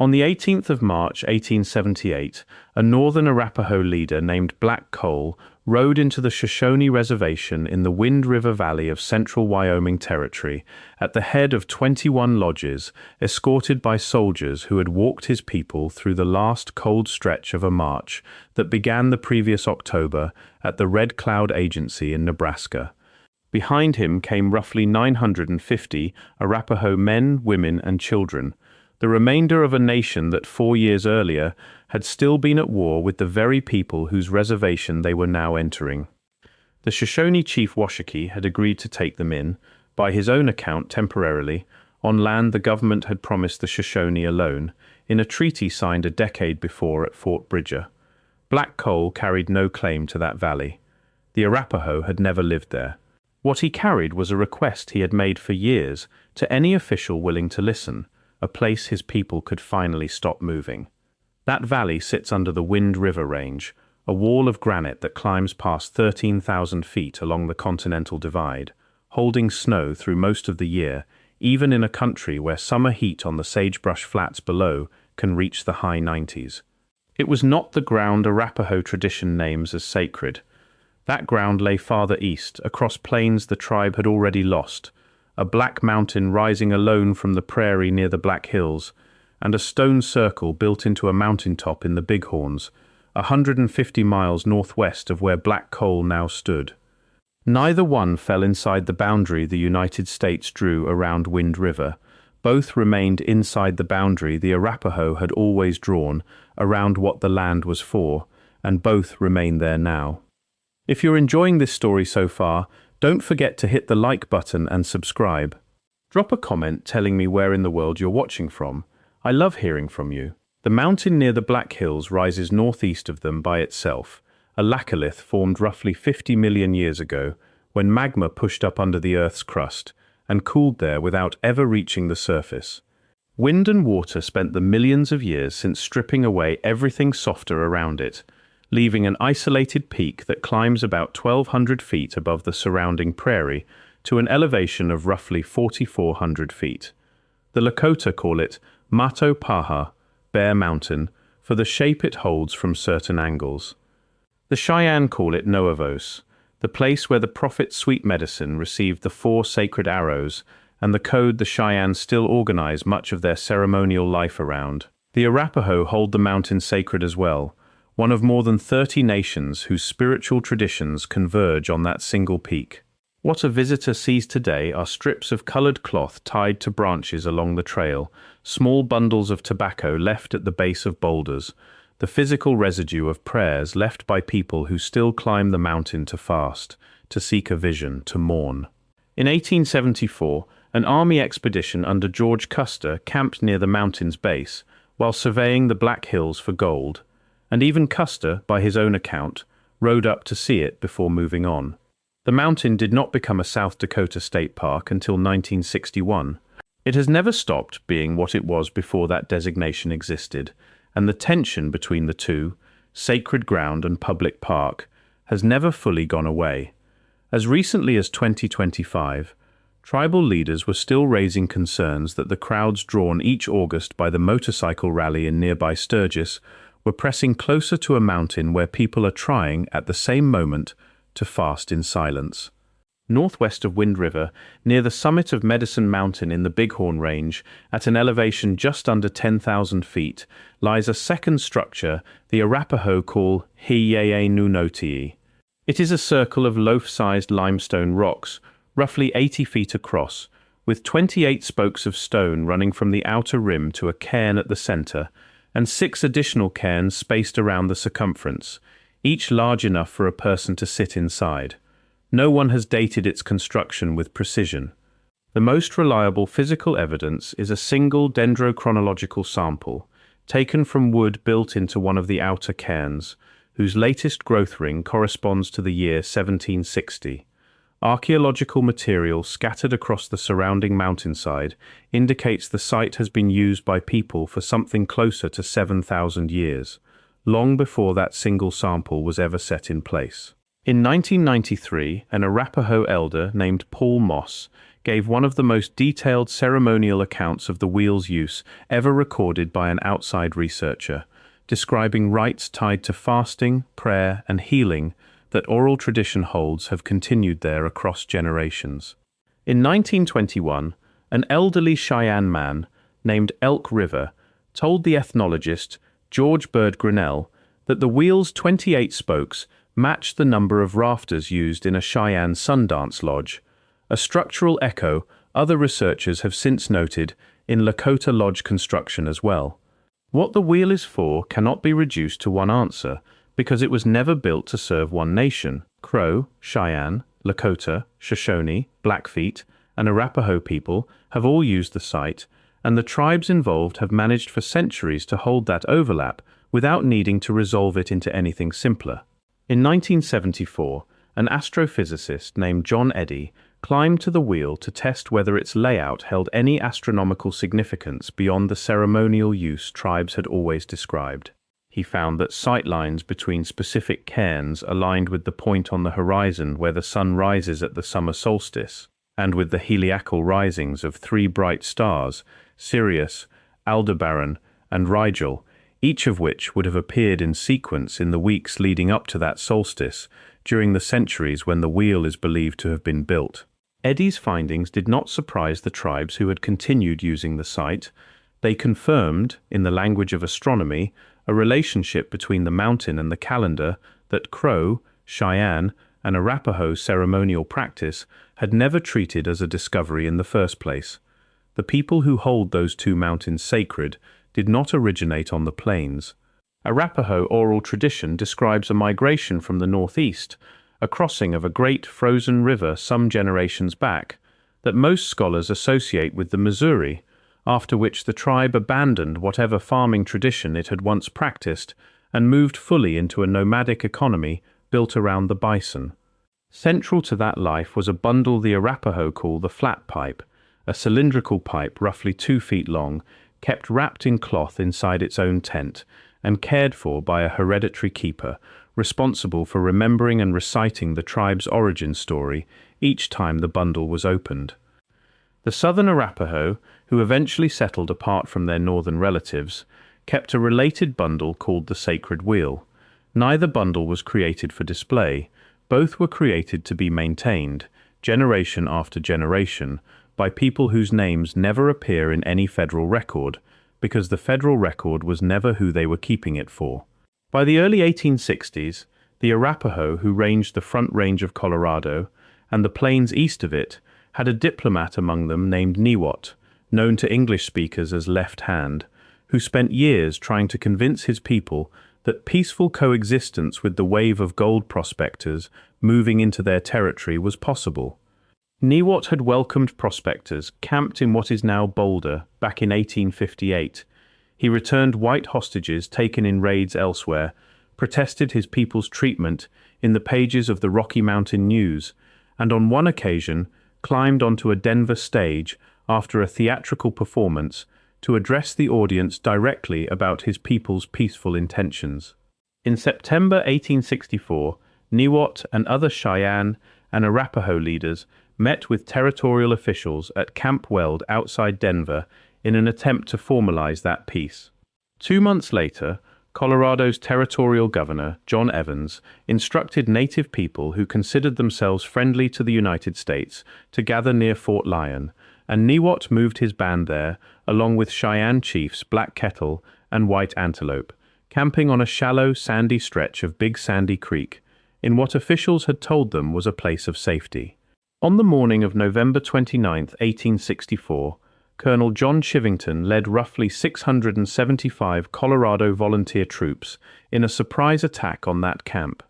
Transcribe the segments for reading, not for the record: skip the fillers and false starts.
On the 18th of March 1878, a Northern Arapaho leader named Black Cole rode into the Shoshone Reservation in the Wind River Valley of central Wyoming Territory at the head of 21 lodges, escorted by soldiers who had walked his people through the last cold stretch of a march that began the previous October at the Red Cloud Agency in Nebraska. Behind him came roughly 950 Arapaho men, women, and children, the remainder of a nation that 4 years earlier had still been at war with the very people whose reservation they were now entering. The Shoshone chief Washakie had agreed to take them in, by his own account temporarily, on land the government had promised the Shoshone alone, in a treaty signed a decade before at Fort Bridger. Black Cole carried no claim to that valley. The Arapaho had never lived there. What he carried was a request he had made for years to any official willing to listen, a place his people could finally stop moving. That valley sits under the Wind River Range, a wall of granite that climbs past 13,000 feet along the Continental Divide, holding snow through most of the year, even in a country where summer heat on the sagebrush flats below can reach the high 90s. It was not the ground Arapaho tradition names as sacred. That ground lay farther east, across plains the tribe had already lost, a black mountain rising alone from the prairie near the Black Hills, and a stone circle built into a mountaintop in the Bighorns, 150 miles northwest of where Black Cole now stood. Neither one fell inside the boundary the United States drew around Wind River. Both remained inside the boundary the Arapaho had always drawn around what the land was for, and both remain there now. If you're enjoying this story so far, don't forget to hit the like button and subscribe. Drop a comment telling me where in the world you're watching from. I love hearing from you. The mountain near the Black Hills rises northeast of them by itself, a laccolith formed roughly 50 million years ago when magma pushed up under the Earth's crust and cooled there without ever reaching the surface. Wind and water spent the millions of years since stripping away everything softer around it, leaving an isolated peak that climbs about 1,200 feet above the surrounding prairie to an elevation of roughly 4,400 feet. The Lakota call it Mato Paha, Bear Mountain, for the shape it holds from certain angles. The Cheyenne call it Noavos, the place where the prophet Sweet Medicine received the 4 sacred arrows and the code the Cheyenne still organize much of their ceremonial life around. The Arapaho hold the mountain sacred as well, one of more than 30 nations whose spiritual traditions converge on that single peak. What a visitor sees today are strips of colored cloth tied to branches along the trail, small bundles of tobacco left at the base of boulders, the physical residue of prayers left by people who still climb the mountain to fast, to seek a vision, to mourn. In 1874, an army expedition under George Custer camped near the mountain's base while surveying the Black Hills for gold, and even Custer, by his own account, rode up to see it before moving on. The mountain did not become a South Dakota state park until 1961. It has never stopped being what it was before that designation existed, and the tension between the two, sacred ground and public park, has never fully gone away. As recently as 2025, tribal leaders were still raising concerns that the crowds drawn each August by the motorcycle rally in nearby Sturgis were pressing closer to a mountain where people are trying, at the same moment, to fast in silence. Northwest of Wind River, near the summit of Medicine Mountain in the Bighorn Range, at an elevation just under 10,000 feet, lies a second structure the Arapaho call Hiyeyenunotii. It is a circle of loaf-sized limestone rocks, roughly 80 feet across, with 28 spokes of stone running from the outer rim to a cairn at the center, and 6 additional cairns spaced around the circumference, each large enough for a person to sit inside. No one has dated its construction with precision. The most reliable physical evidence is a single dendrochronological sample, taken from wood built into one of the outer cairns, whose latest growth ring corresponds to the year 1760. Archaeological material scattered across the surrounding mountainside indicates the site has been used by people for something closer to 7,000 years, long before that single sample was ever set in place. In 1993, an Arapaho elder named Paul Moss gave one of the most detailed ceremonial accounts of the wheel's use ever recorded by an outside researcher, describing rites tied to fasting, prayer, and healing that oral tradition holds have continued there across generations. In 1921, an elderly Cheyenne man named Elk River told the ethnologist George Bird Grinnell that the wheel's 28 spokes matched the number of rafters used in a Cheyenne Sundance lodge, a structural echo other researchers have since noted in Lakota lodge construction as well. What the wheel is for cannot be reduced to one answer, because it was never built to serve one nation. Crow, Cheyenne, Lakota, Shoshone, Blackfeet, and Arapaho people have all used the site, and the tribes involved have managed for centuries to hold that overlap without needing to resolve it into anything simpler. In 1974, an astrophysicist named John Eddy climbed to the wheel to test whether its layout held any astronomical significance beyond the ceremonial use tribes had always described. He found that sightlines between specific cairns aligned with the point on the horizon where the sun rises at the summer solstice, and with the heliacal risings of three bright stars, Sirius, Aldebaran, and Rigel, each of which would have appeared in sequence in the weeks leading up to that solstice during the centuries when the wheel is believed to have been built. Eddy's findings did not surprise the tribes who had continued using the site. They confirmed, in the language of astronomy, a relationship between the mountain and the calendar that Crow, Cheyenne, and Arapaho ceremonial practice had never treated as a discovery in the first place. The people who hold those two mountains sacred did not originate on the plains. Arapaho oral tradition describes a migration from the northeast, a crossing of a great frozen river some generations back, that most scholars associate with the Missouri, after which the tribe abandoned whatever farming tradition it had once practiced and moved fully into a nomadic economy built around the bison. Central to that life was a bundle the Arapaho call the flat pipe, a cylindrical pipe roughly 2 feet long, kept wrapped in cloth inside its own tent, and cared for by a hereditary keeper, responsible for remembering and reciting the tribe's origin story each time the bundle was opened. The southern Arapaho, who eventually settled apart from their northern relatives, kept a related bundle called the Sacred Wheel. Neither bundle was created for display. Both were created to be maintained, generation after generation, by people whose names never appear in any federal record, because the federal record was never who they were keeping it for. By the early 1860s, the Arapaho, who ranged the Front Range of Colorado and the plains east of it, had a diplomat among them named Niwot, known to English speakers as Left Hand, who spent years trying to convince his people that peaceful coexistence with the wave of gold prospectors moving into their territory was possible. Niwot had welcomed prospectors camped in what is now Boulder back in 1858. He returned white hostages taken in raids elsewhere, protested his people's treatment in the pages of the Rocky Mountain News, and on one occasion climbed onto a Denver stage after a theatrical performance to address the audience directly about his people's peaceful intentions. In September 1864, Niwot and other Cheyenne and Arapaho leaders met with territorial officials at Camp Weld outside Denver in an attempt to formalize that peace. 2 months later, Colorado's territorial governor, John Evans, instructed native people who considered themselves friendly to the United States to gather near Fort Lyon, and Niwot moved his band there, along with Cheyenne chiefs Black Kettle and White Antelope, camping on a shallow, sandy stretch of Big Sandy Creek, in what officials had told them was a place of safety. On the morning of November 29, 1864, Colonel John Chivington led roughly 675 Colorado volunteer troops in a surprise attack on that camp.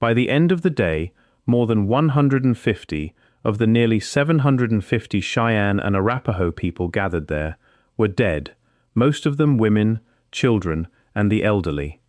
By the end of the day, more than 150 of the nearly 750 Cheyenne and Arapaho people gathered there were dead, most of them women, children, and the elderly.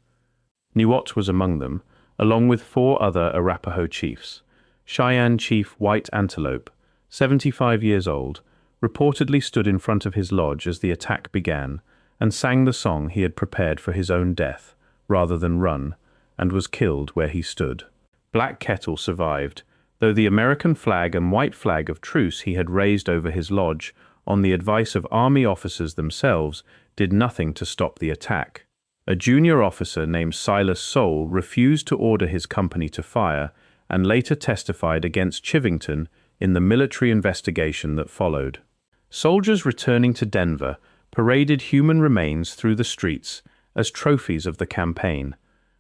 Niwot was among them, along with 4 other Arapaho chiefs. Cheyenne Chief White Antelope, 75 years old, reportedly stood in front of his lodge as the attack began and sang the song he had prepared for his own death, rather than run, and was killed where he stood. Black Kettle survived, though the American flag and white flag of truce he had raised over his lodge, on the advice of army officers themselves, did nothing to stop the attack. A junior officer named Silas Sole refused to order his company to fire and later testified against Chivington in the military investigation that followed. Soldiers returning to Denver paraded human remains through the streets as trophies of the campaign.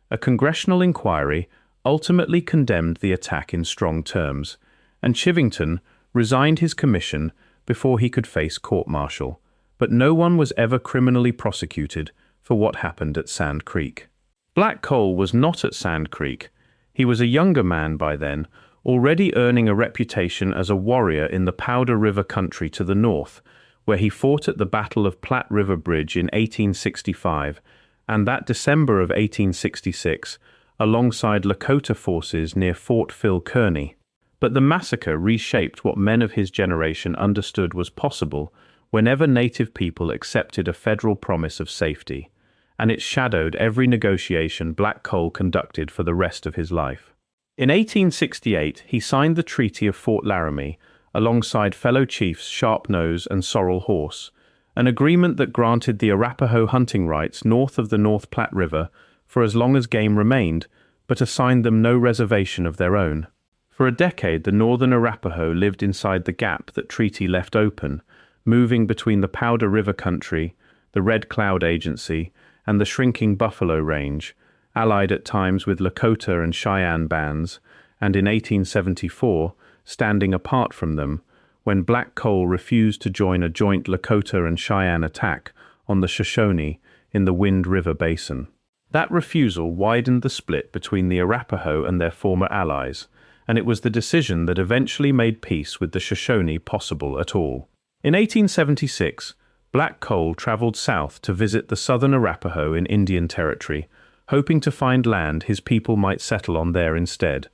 A congressional inquiry ultimately condemned the attack in strong terms, and Chivington resigned his commission before he could face court-martial, but no one was ever criminally prosecuted for what happened at Sand Creek. Black Cole was not at Sand Creek. He was a younger man by then, already earning a reputation as a warrior in the Powder River country to the north, where he fought at the Battle of Platte River Bridge in 1865, and that December of 1866, alongside Lakota forces near Fort Phil Kearny. But the massacre reshaped what men of his generation understood was possible whenever Native people accepted a federal promise of safety, and it shadowed every negotiation Black Cole conducted for the rest of his life. In 1868, he signed the Treaty of Fort Laramie alongside fellow chiefs Sharpnose and Sorrel Horse, an agreement that granted the Arapaho hunting rights north of the North Platte River for as long as game remained, but assigned them no reservation of their own. For a decade, the Northern Arapaho lived inside the gap that treaty left open, moving between the Powder River country, the Red Cloud Agency, and the shrinking Buffalo Range, allied at times with Lakota and Cheyenne bands, and in 1874, standing apart from them, when Black Cole refused to join a joint Lakota and Cheyenne attack on the Shoshone in the Wind River Basin. That refusal widened the split between the Arapaho and their former allies, and it was the decision that eventually made peace with the Shoshone possible at all. In 1876, Black Cole traveled south to visit the Southern Arapaho in Indian Territory, hoping to find land his people might settle on there instead,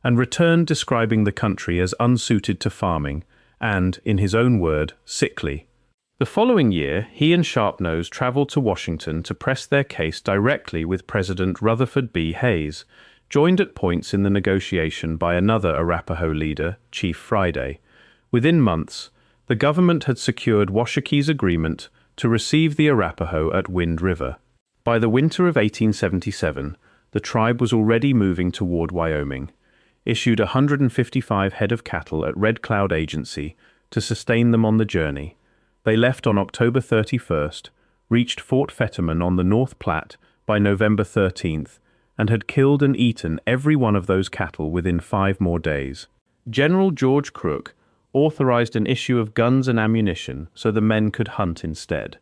and returned describing the country as unsuited to farming and, in his own word, sickly. The following year, he and Sharpnose traveled to Washington to press their case directly with President Rutherford B. Hayes, joined at points in the negotiation by another Arapaho leader, Chief Friday. Within months, the government had secured Washaki's agreement to receive the Arapaho at Wind River. By the winter of 1877, the tribe was already moving toward Wyoming, issued 155 head of cattle at Red Cloud Agency to sustain them on the journey. They left on October 31st, reached Fort Fetterman on the North Platte by November 13th, and had killed and eaten every one of those cattle within 5 more days. General George Crook authorized an issue of guns and ammunition so the men could hunt instead.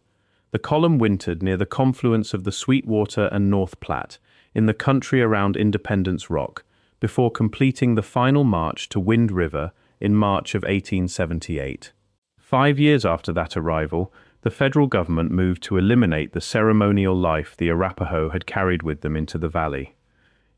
The column wintered near the confluence of the Sweetwater and North Platte, in the country around Independence Rock, before completing the final march to Wind River in March of 1878. 5 years after that arrival, the federal government moved to eliminate the ceremonial life the Arapaho had carried with them into the valley.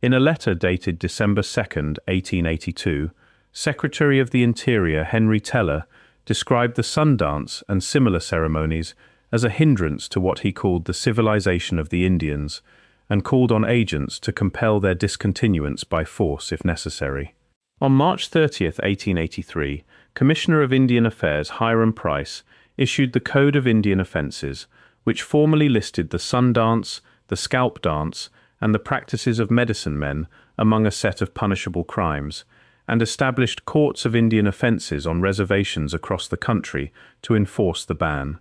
In a letter dated December 2, 1882, Secretary of the Interior Henry Teller described the sun dance and similar ceremonies as a hindrance to what he called the civilization of the Indians, and called on agents to compel their discontinuance by force if necessary. On March 30, 1883, Commissioner of Indian Affairs Hiram Price issued the Code of Indian Offences, which formally listed the sun dance, the scalp dance, and the practices of medicine men among a set of punishable crimes, and established courts of Indian offences on reservations across the country to enforce the ban.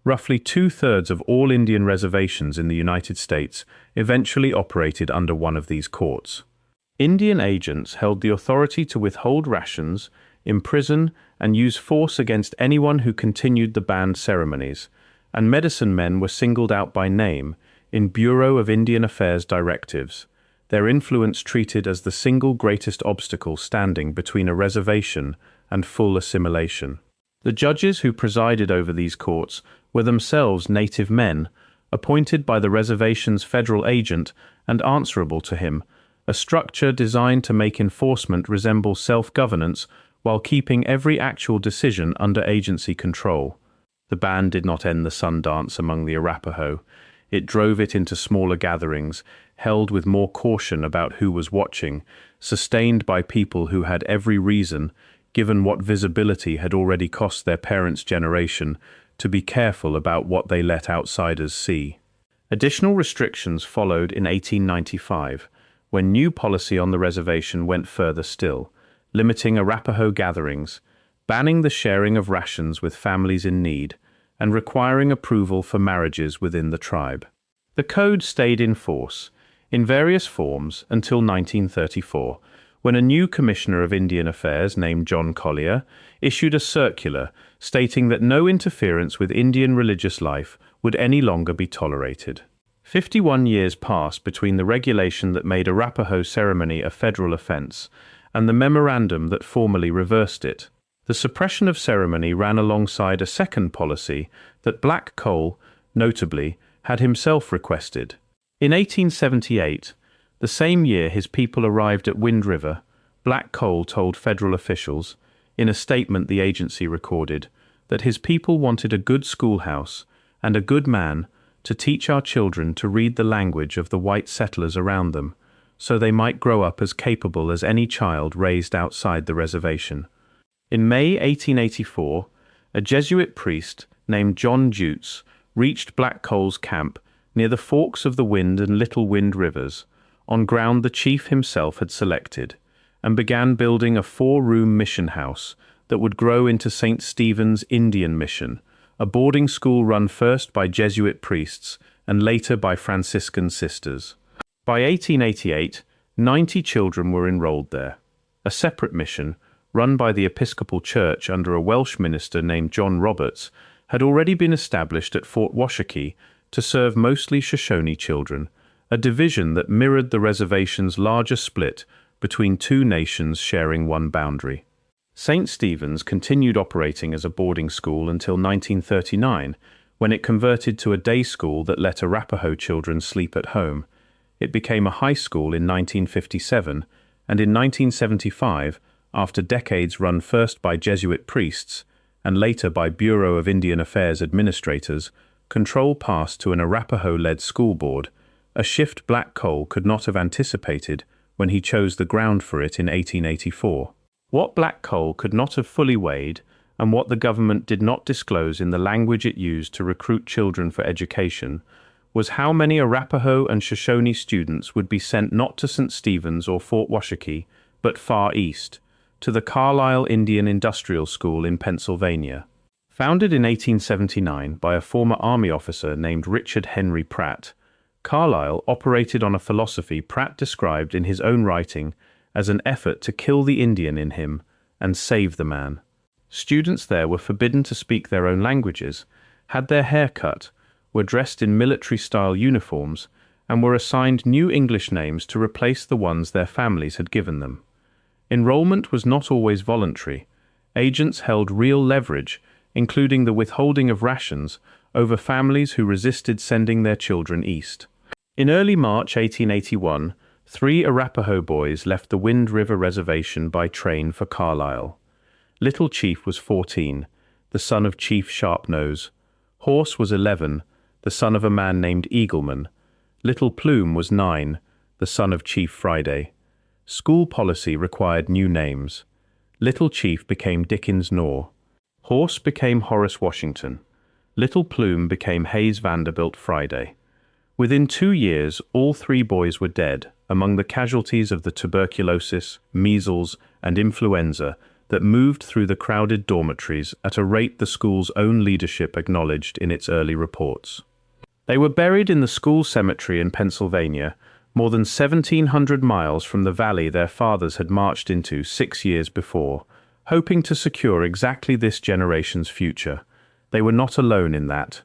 Roughly 2/3 of all Indian reservations in the United States eventually operated under one of these courts. Indian agents held the authority to withhold rations, imprison, and use force against anyone who continued the banned ceremonies, and medicine men were singled out by name in Bureau of Indian Affairs directives, their influence treated as the single greatest obstacle standing between a reservation and full assimilation. The judges who presided over these courts were themselves native men, appointed by the reservation's federal agent and answerable to him, a structure designed to make enforcement resemble self-governance while keeping every actual decision under agency control. The ban did not end the sun dance among the Arapaho. It drove it into smaller gatherings, held with more caution about who was watching, sustained by people who had every reason, given what visibility had already cost their parents' generation, to be careful about what they let outsiders see. Additional restrictions followed in 1895, when new policy on the reservation went further still, limiting Arapaho gatherings, banning the sharing of rations with families in need, and requiring approval for marriages within the tribe. The code stayed in force, in various forms, until 1934, when a new Commissioner of Indian Affairs named John Collier issued a circular stating that no interference with Indian religious life would any longer be tolerated. 51 years passed between the regulation that made Arapaho ceremony a federal offense and the memorandum that formally reversed it. The suppression of ceremony ran alongside a second policy that Black Cole, notably, had himself requested. In 1878, the same year his people arrived at Wind River, Black Cole told federal officials, in a statement the agency recorded, that his people wanted a good schoolhouse and a good man to teach our children to read the language of the white settlers around them, so they might grow up as capable as any child raised outside the reservation. In May 1884, a Jesuit priest named John Jutes reached Black Cole's camp near the forks of the Wind and Little Wind rivers, on ground the chief himself had selected, and began building a 4-room mission house that would grow into St. Stephen's Indian Mission, a boarding school run first by Jesuit priests and later by Franciscan sisters. By 1888, 90 children were enrolled there. A separate mission, run by the Episcopal Church under a Welsh minister named John Roberts, had already been established at Fort Washakie to serve mostly Shoshone children, a division that mirrored the reservation's larger split between two nations sharing one boundary. St. Stephen's continued operating as a boarding school until 1939, when it converted to a day school that let Arapaho children sleep at home. It became a high school in 1957, and in 1975, after decades run first by Jesuit priests and later by Bureau of Indian Affairs administrators, control passed to an Arapaho-led school board, a shift Black Cole could not have anticipated when he chose the ground for it in 1884. What Black Cole could not have fully weighed, and what the government did not disclose in the language it used to recruit children for education, was how many Arapaho and Shoshone students would be sent not to St. Stephen's or Fort Washakie, but far east, to the Carlisle Indian Industrial School in Pennsylvania. Founded in 1879 by a former Army officer named Richard Henry Pratt, Carlisle operated on a philosophy Pratt described in his own writing as an effort to kill the Indian in him and save the man. Students there were forbidden to speak their own languages, had their hair cut, were dressed in military-style uniforms, and were assigned new English names to replace the ones their families had given them. Enrollment was not always voluntary. Agents held real leverage, including the withholding of rations, over families who resisted sending their children east. In early March 1881, 3 Arapaho boys left the Wind River Reservation by train for Carlisle. Little Chief was 14, the son of Chief Sharpnose. Horse was 11, the son of a man named Eagleman. Little Plume was 9, the son of Chief Friday. School policy required new names. Little Chief became Dickens Knorr. Horse became Horace Washington. Little Plume became Hayes Vanderbilt Friday. Within 2 years, all 3 boys were dead, among the casualties of the tuberculosis, measles, and influenza that moved through the crowded dormitories at a rate the school's own leadership acknowledged in its early reports. They were buried in the school cemetery in Pennsylvania, more than 1,700 miles from the valley their fathers had marched into 6 years before, hoping to secure exactly this generation's future. They were not alone in that.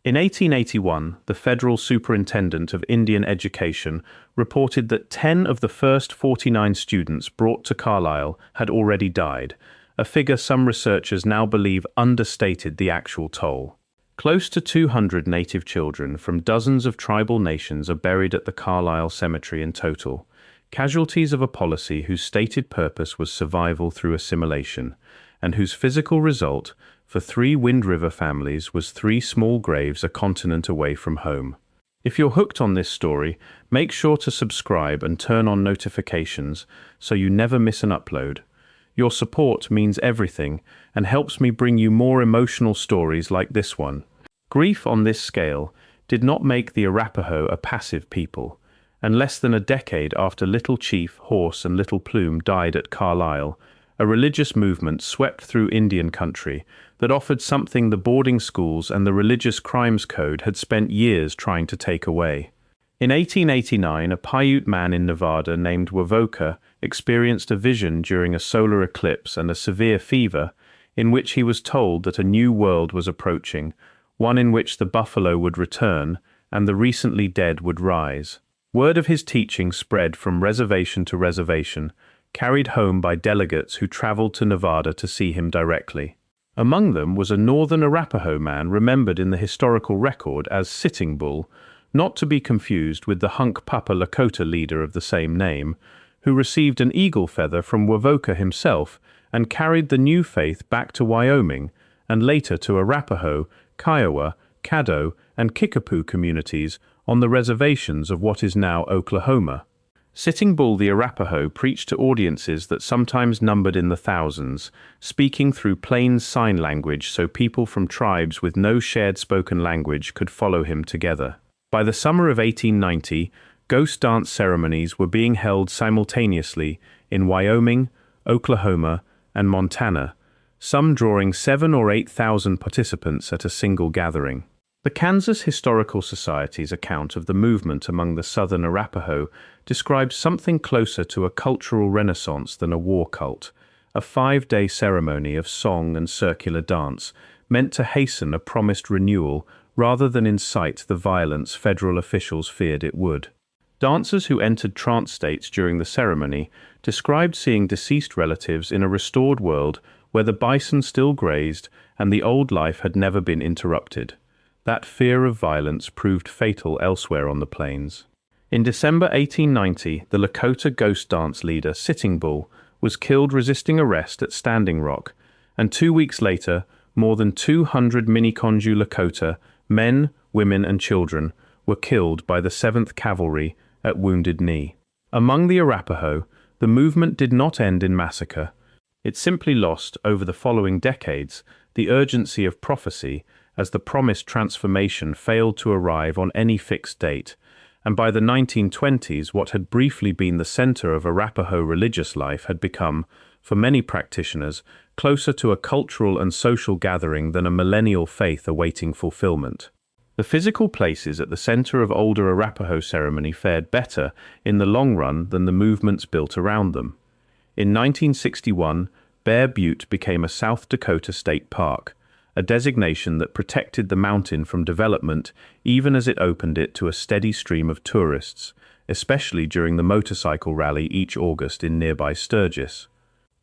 In 1881, the Federal Superintendent of Indian Education reported that 10 of the first 49 students brought to Carlisle had already died, a figure some researchers now believe understated the actual toll. Close to 200 native children from dozens of tribal nations are buried at the Carlisle Cemetery in total, casualties of a policy whose stated purpose was survival through assimilation, and whose physical result for 3 Wind River families was 3 small graves a continent away from home. If you're hooked on this story, make sure to subscribe and turn on notifications so you never miss an upload. Your support means everything and helps me bring you more emotional stories like this one. Grief on this scale did not make the Arapaho a passive people, and less than a decade after Little Chief, Horse, and Little Plume died at Carlisle, a religious movement swept through Indian country that offered something the boarding schools and the Religious Crimes Code had spent years trying to take away. In 1889, a Paiute man in Nevada named Wovoka experienced a vision during a solar eclipse and a severe fever, in which he was told that a new world was approaching, one in which the buffalo would return and the recently dead would rise. Word of his teaching spread from reservation to reservation, carried home by delegates who traveled to Nevada to see him directly. Among them was a Northern Arapaho man remembered in the historical record as Sitting Bull, not to be confused with the Hunkpapa Lakota leader of the same name, who received an eagle feather from Wovoka himself and carried the new faith back to Wyoming and later to Arapaho, Kiowa, Caddo, and Kickapoo communities on the reservations of what is now Oklahoma. Sitting Bull the Arapaho preached to audiences that sometimes numbered in the thousands, speaking through plain sign language so people from tribes with no shared spoken language could follow him together. By the summer of 1890, ghost dance ceremonies were being held simultaneously in Wyoming, Oklahoma, and Montana, some drawing 7,000 or 8,000 participants at a single gathering. The Kansas Historical Society's account of the movement among the Southern Arapaho describes something closer to a cultural renaissance than a war cult, a 5-day ceremony of song and circular dance meant to hasten a promised renewal rather than incite the violence federal officials feared it would. Dancers who entered trance states during the ceremony described seeing deceased relatives in a restored world where the bison still grazed and the old life had never been interrupted. That fear of violence proved fatal elsewhere on the plains. In December 1890, the Lakota ghost dance leader Sitting Bull was killed resisting arrest at Standing Rock, and 2 weeks later, more than 200 Miniconjou Lakota, men, women, and children, were killed by the 7th Cavalry at Wounded Knee. Among the Arapaho, the movement did not end in massacre. It simply lost, over the following decades, the urgency of prophecy as the promised transformation failed to arrive on any fixed date, and by the 1920s what had briefly been the center of Arapaho religious life had become, for many practitioners, closer to a cultural and social gathering than a millennial faith awaiting fulfillment. The physical places at the center of older Arapaho ceremony fared better in the long run than the movements built around them. In 1961, Bear Butte became a South Dakota state park, a designation that protected the mountain from development even as it opened it to a steady stream of tourists, especially during the motorcycle rally each August in nearby Sturgis.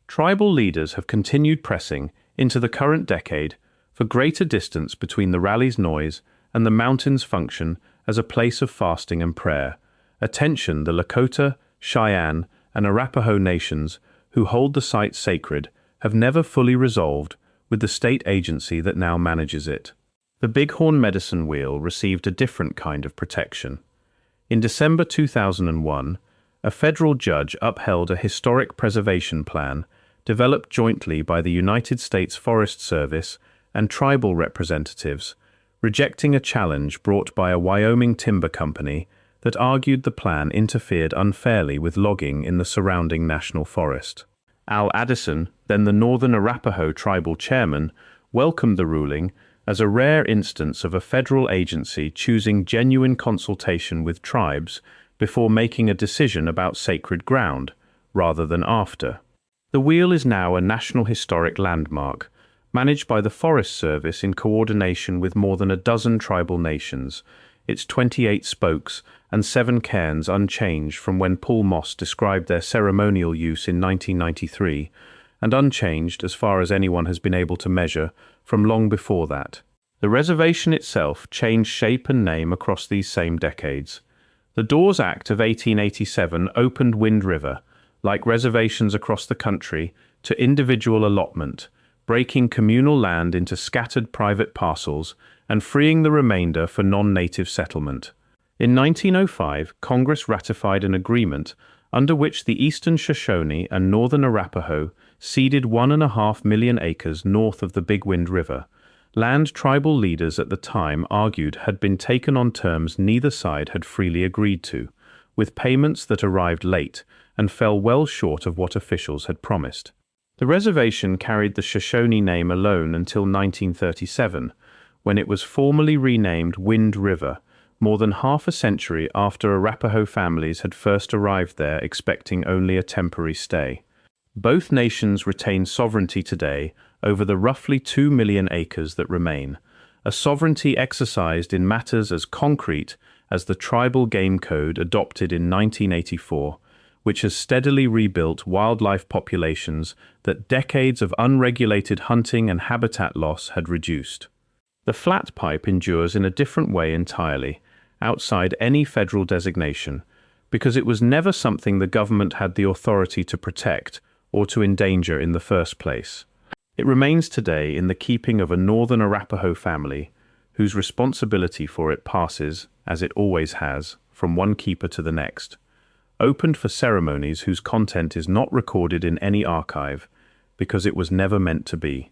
Tribal leaders have continued pressing, into the current decade, for greater distance between the rally's noise and the mountain's function as a place of fasting and prayer, a tension the Lakota, Cheyenne, and Arapaho nations, who hold the site sacred, have never fully resolved with the state agency that now manages it. The Bighorn Medicine Wheel received a different kind of protection. In December 2001, a federal judge upheld a historic preservation plan developed jointly by the United States Forest Service and tribal representatives, rejecting a challenge brought by a Wyoming timber company that argued the plan interfered unfairly with logging in the surrounding national forest. Al Addison, then the Northern Arapaho tribal chairman, welcomed the ruling as a rare instance of a federal agency choosing genuine consultation with tribes before making a decision about sacred ground, rather than after. The wheel is now a National Historic Landmark, managed by the Forest Service in coordination with more than a dozen tribal nations, its 28 spokes and 7 cairns unchanged from when Paul Moss described their ceremonial use in 1993, and unchanged, as far as anyone has been able to measure, from long before that. The reservation itself changed shape and name across these same decades. The Dawes Act of 1887 opened Wind River, like reservations across the country, to individual allotment, breaking communal land into scattered private parcels and freeing the remainder for non-native settlement. In 1905, Congress ratified an agreement under which the Eastern Shoshone and Northern Arapaho ceded 1.5 million acres north of the Big Wind River, land tribal leaders at the time argued had been taken on terms neither side had freely agreed to, with payments that arrived late and fell well short of what officials had promised. The reservation carried the Shoshone name alone until 1937, when it was formally renamed Wind River, more than half a century after Arapaho families had first arrived there expecting only a temporary stay. Both nations retain sovereignty today over the roughly 2 million acres that remain, a sovereignty exercised in matters as concrete as the Tribal Game Code adopted in 1984, which has steadily rebuilt wildlife populations that decades of unregulated hunting and habitat loss had reduced. The flat pipe endures in a different way entirely, outside any federal designation, because it was never something the government had the authority to protect or to endanger in the first place. It remains today in the keeping of a Northern Arapaho family, whose responsibility for it passes, as it always has, from one keeper to the next, opened for ceremonies whose content is not recorded in any archive, because it was never meant to be.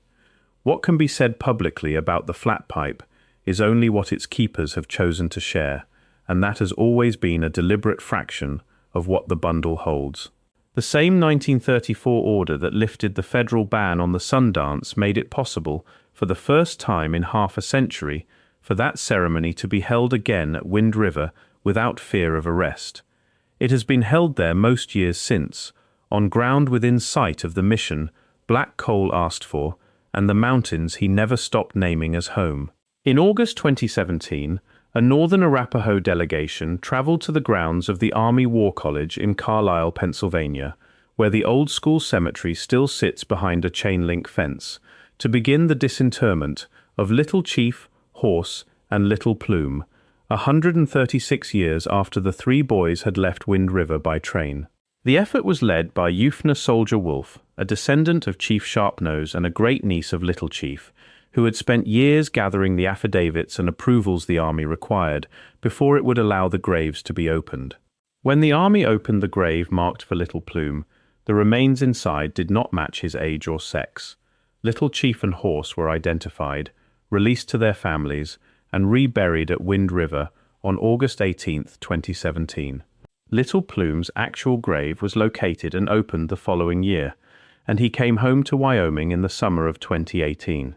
What can be said publicly about the flat pipe is only what its keepers have chosen to share, and that has always been a deliberate fraction of what the bundle holds. The same 1934 order that lifted the federal ban on the sun dance made it possible, for the first time in half a century, for that ceremony to be held again at Wind River without fear of arrest. It has been held there most years since, on ground within sight of the mission Black Cole asked for, and the mountains he never stopped naming as home. In August 2017, a Northern Arapaho delegation traveled to the grounds of the Army War College in Carlisle, Pennsylvania, where the old school cemetery still sits behind a chain-link fence, to begin the disinterment of Little Chief, Horse, and Little Plume, 136 years after the three boys had left Wind River by train. The effort was led by Yufna Soldier Wolf, a descendant of Chief Sharpnose and a great-niece of Little Chief, who had spent years gathering the affidavits and approvals the army required before it would allow the graves to be opened. When the army opened the grave marked for Little Plume, the remains inside did not match his age or sex. Little Chief and Horse were identified, released to their families, and reburied at Wind River on August 18, 2017. Little Plume's actual grave was located and opened the following year, and he came home to Wyoming in the summer of 2018.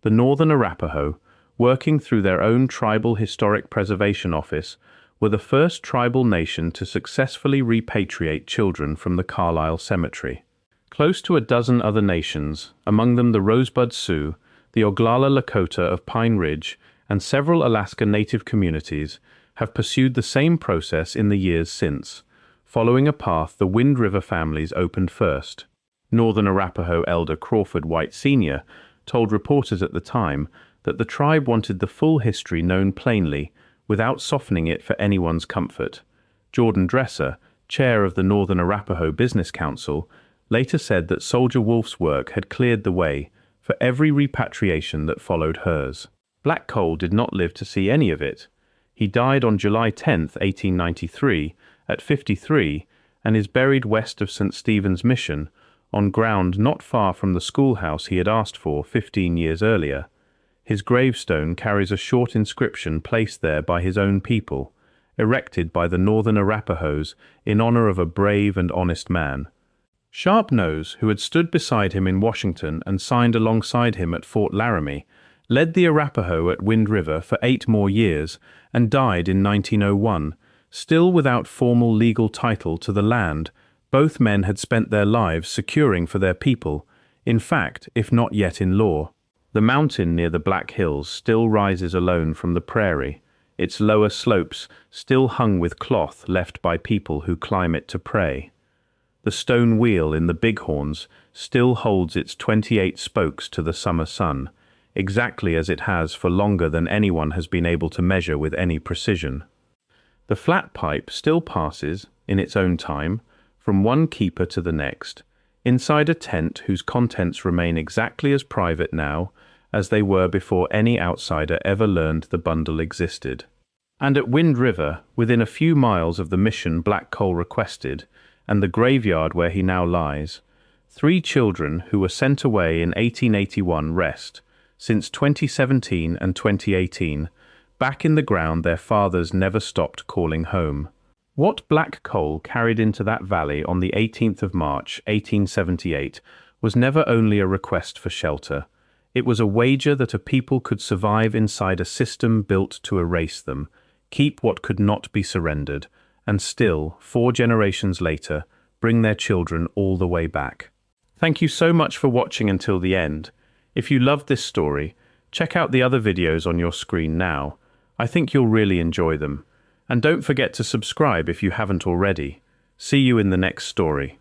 The Northern Arapaho, working through their own Tribal Historic Preservation Office, were the first tribal nation to successfully repatriate children from the Carlisle Cemetery. Close to a dozen other nations, among them the Rosebud Sioux, the Oglala Lakota of Pine Ridge, and several Alaska Native communities, have pursued the same process in the years since, following a path the Wind River families opened first. Northern Arapaho elder Crawford White Sr. told reporters at the time that the tribe wanted the full history known plainly, without softening it for anyone's comfort. Jordan Dresser, chair of the Northern Arapaho Business Council, later said that Soldier Wolf's work had cleared the way for every repatriation that followed hers. Black Cole did not live to see any of it. He died on July 10, 1893, at 53, and is buried west of St. Stephen's Mission, on ground not far from the schoolhouse he had asked for 15 years earlier. His gravestone carries a short inscription placed there by his own people, erected by the Northern Arapahoes in honor of a brave and honest man. Sharpnose, who had stood beside him in Washington and signed alongside him at Fort Laramie, led the Arapaho at Wind River for 8 more years and died in 1901, still without formal legal title to the land both men had spent their lives securing for their people, in fact, if not yet in law. The mountain near the Black Hills still rises alone from the prairie, its lower slopes still hung with cloth left by people who climb it to prey. The stone wheel in the Bighorns still holds its 28 spokes to the summer sun, exactly as it has for longer than anyone has been able to measure with any precision. The flat pipe still passes, in its own time, from one keeper to the next, inside a tent whose contents remain exactly as private now as they were before any outsider ever learned the bundle existed. And at Wind River, within a few miles of the mission Black Coal requested, and the graveyard where he now lies, 3 children who were sent away in 1881 rest, since 2017 and 2018, back in the ground their fathers never stopped calling home. What Black Coal carried into that valley on the 18th of March, 1878, was never only a request for shelter. It was a wager that a people could survive inside a system built to erase them, keep what could not be surrendered, and still, 4 generations later, bring their children all the way back. Thank you so much for watching until the end. If you loved this story, check out the other videos on your screen now. I think you'll really enjoy them. And don't forget to subscribe if you haven't already. See you in the next story.